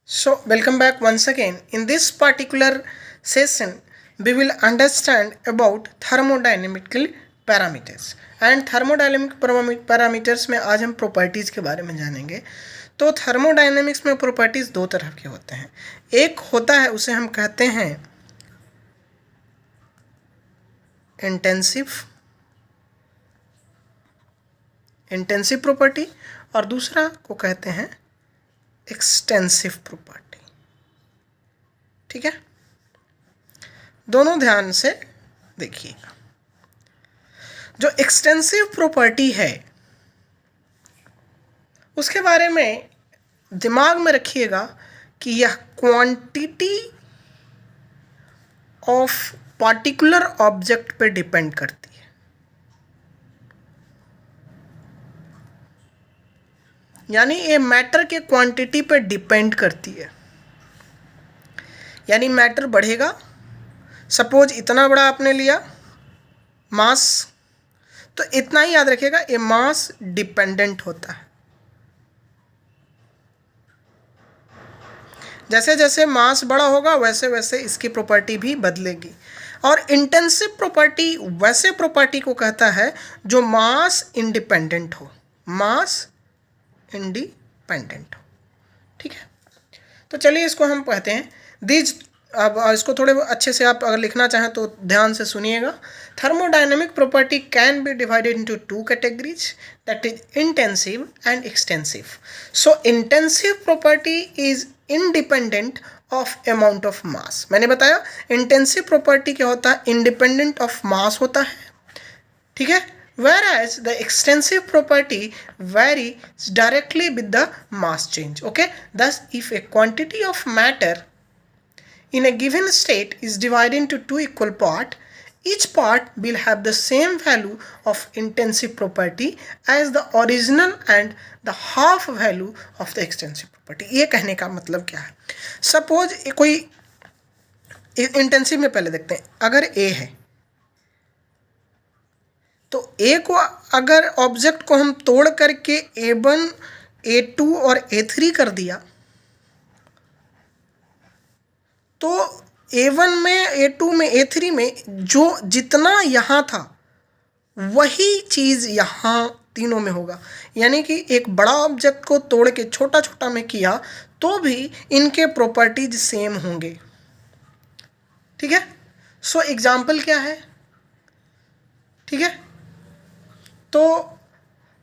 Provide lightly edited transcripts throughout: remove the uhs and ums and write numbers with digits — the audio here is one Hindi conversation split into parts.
So, welcome back once again. In this particular session, we will understand about thermodynamical parameters. And thermodynamic parameters में आज हम properties के बारे में जानेंगे. तो थर्मोडायनेमिक्स में प्रॉपर्टीज दो तरह के होते हैं. एक होता है उसे हम कहते हैं इंटेंसिव प्रॉपर्टी और दूसरा को कहते हैं एक्सटेंसिव प्रॉपर्टी. ठीक है, दोनों ध्यान से देखिएगा. जो एक्सटेंसिव प्रॉपर्टी है उसके बारे में दिमाग में रखिएगा कि यह क्वांटिटी ऑफ पार्टिकुलर ऑब्जेक्ट पे डिपेंड करती है. यानी ये मैटर के क्वांटिटी पे डिपेंड करती है. यानी मैटर बढ़ेगा. सपोज इतना बड़ा आपने लिया मास, तो इतना ही याद रखिएगा ये मास डिपेंडेंट होता है. जैसे जैसे मास बड़ा होगा वैसे वैसे इसकी प्रॉपर्टी भी बदलेगी. और इंटेंसिव प्रॉपर्टी वैसे प्रॉपर्टी को कहता है जो मास इंडिपेंडेंट हो. ठीक है, तो चलिए इसको हम कहते हैं दीज. अब इसको थोड़े अच्छे से आप अगर लिखना चाहें तो ध्यान से सुनिएगा. Thermodynamic property can be divided into two categories, that is intensive and extensive. So intensive property is independent of amount of mass. मैंने बताया इंटेंसिव प्रॉपर्टी क्या होता है, इंडिपेंडेंट ऑफ मास होता है. ठीक है, whereas the extensive property varies directly with the mass change. Okay, thus if a quantity of matter in a given state is divided into two equal parts, each part will have the same value of intensive property as the original and the half value of the extensive property. ये कहने का मतलब क्या है. सपोज कोई इंटेंसिव में पहले देखते हैं. अगर A है तो A को अगर ऑब्जेक्ट को हम तोड़ करके A1, A2 और A3 कर दिया तो A1 में, A2 में, A3 में जो जितना यहाँ था वही चीज़ यहाँ तीनों में होगा. यानी कि एक बड़ा ऑब्जेक्ट को तोड़ के छोटा छोटा में किया तो भी इनके प्रॉपर्टीज सेम होंगे. ठीक है, सो एग्जाम्पल क्या है. ठीक है, तो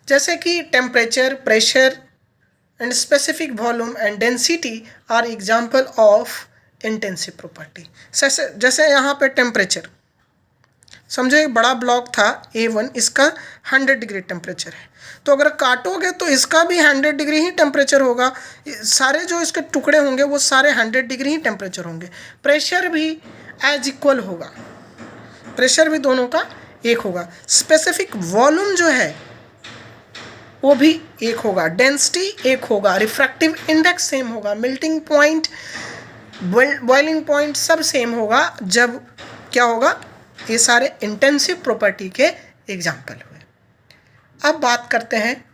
जैसे कि temperature, pressure and specific volume and density are example of intensive property. जैसे यहाँ पे टेम्परेचर समझो, एक बड़ा ब्लॉक था A1, इसका 100 डिग्री टेम्परेचर है. तो अगर काटोगे तो इसका भी 100 डिग्री ही टेम्परेचर होगा. सारे जो इसके टुकड़े होंगे वो सारे 100 डिग्री ही टेम्परेचर होंगे. प्रेशर भी एज इक्वल होगा, प्रेशर भी दोनों का एक होगा. स्पेसिफिक वॉल्यूम जो है वो भी एक होगा. डेंसिटी एक होगा. रिफ्रैक्टिव इंडेक्स सेम होगा. मेल्टिंग पॉइंट, बॉइलिंग पॉइंट सब सेम होगा. जब क्या होगा, ये सारे इंटेंसिव प्रॉपर्टी के एग्जाम्पल हुए. अब बात करते हैं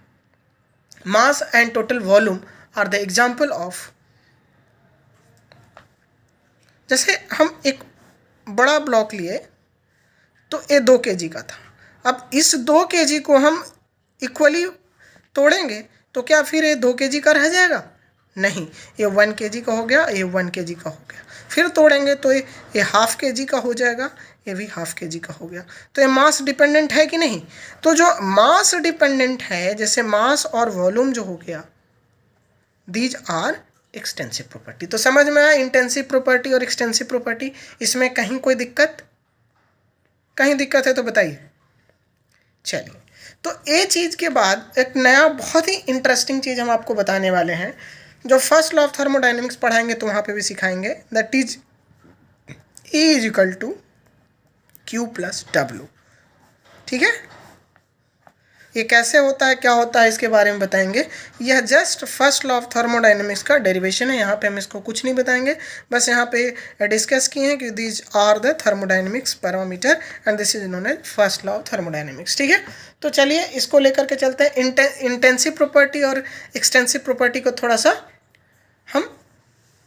mass and total volume are the example of. जैसे हम एक बड़ा ब्लॉक लिए तो ये 2 kg का था. अब इस 2 kg को हम इक्वली तोड़ेंगे तो क्या फिर ये 2 kg का रह जाएगा? नहीं, ये 1 kg का हो गया, ये 1 kg का हो गया. फिर तोड़ेंगे तो ये हाफ kg का हो जाएगा, ये भी हाफ kg का हो गया. तो ये मास डिपेंडेंट है कि नहीं? तो जो मास डिपेंडेंट है, जैसे मास और वॉल्यूम जो हो गया, दीज आर एक्सटेंसिव प्रॉपर्टी. तो समझ में आया इंटेंसिव प्रॉपर्टी और एक्सटेंसिव प्रॉपर्टी. इसमें कहीं कोई दिक्कत है तो बताइए. चलिए, तो ये चीज़ के बाद एक नया बहुत ही इंटरेस्टिंग चीज़ हम आपको बताने वाले हैं, जो फर्स्ट लॉ ऑफ थर्मोडायनेमिक्स पढ़ाएंगे तो वहाँ पे भी सिखाएंगे. That is E is equal to Q plus W. ठीक है, ये कैसे होता है, क्या होता है, इसके बारे में बताएंगे. यह just first law of thermodynamics का डेरिवेशन है. यहाँ पे हम इसको कुछ नहीं बताएंगे, बस यहाँ पे डिस्कस किए हैं कि these are the thermodynamics parameter and this is known as first law of thermodynamics. ठीक है, तो चलिए इसको लेकर के चलते हैं. इंटेंसिव प्रॉपर्टी और एक्सटेंसिव प्रॉपर्टी को थोड़ा सा हम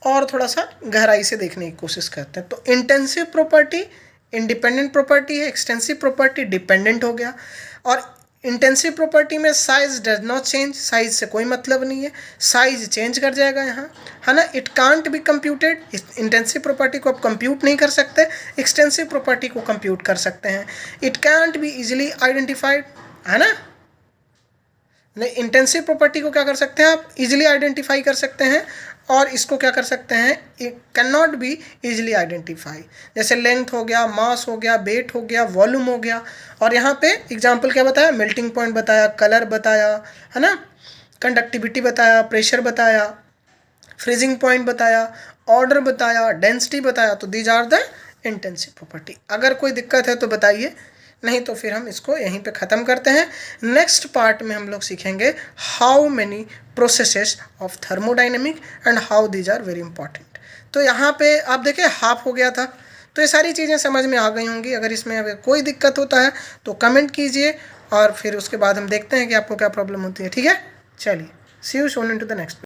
और थोड़ा सा गहराई से देखने की कोशिश करते हैं। तो इंटेंसिव प्रॉपर्टी इंडिपेंडेंट प्रॉपर्टी है, एक्सटेंसिव प्रॉपर्टी डिपेंडेंट हो गया। और इंटेंसिव प्रॉपर्टी में size does not change, size से कोई मतलब नहीं है, साइज चेंज कर जाएगा यहाँ, है ना। It can't be computed, intensive property को आप कंप्यूट नहीं कर सकते, एक्सटेंसिव प्रॉपर्टी को कंप्यूट कर सकते हैं। It can't be easily identified, है ना। इंटेंसिव प्रॉपर्टी को क्या कर सकते हैं आप, इजिली आइडेंटिफाई कर सकते हैं, और इसको क्या कर सकते हैं, it can not be easily identify. जैसे लेंथ हो गया, मास हो गया, वेट हो गया, वॉल्यूम हो गया। और यहाँ पे एग्जांपल क्या बताया, मेल्टिंग पॉइंट बताया, कलर बताया, है ना, कंडक्टिविटी बताया, प्रेशर बताया, फ्रीजिंग पॉइंट बताया, ऑर्डर बताया, डेंसिटी बताया। तो these are the intensive property. अगर कोई दिक्कत है तो बताइए, नहीं तो फिर हम इसको यहीं पे ख़त्म करते हैं। नेक्स्ट पार्ट में हम लोग सीखेंगे how many processes of thermodynamic and how these are very important. तो यहाँ पे आप देखें हाफ हो गया था, तो ये सारी चीज़ें समझ में आ गई होंगी। अगर इसमें अगर कोई दिक्कत होता है तो कमेंट कीजिए, और फिर उसके बाद हम देखते हैं कि आपको क्या प्रॉब्लम होती है। ठीक है, चलिए, see you soon in to the next.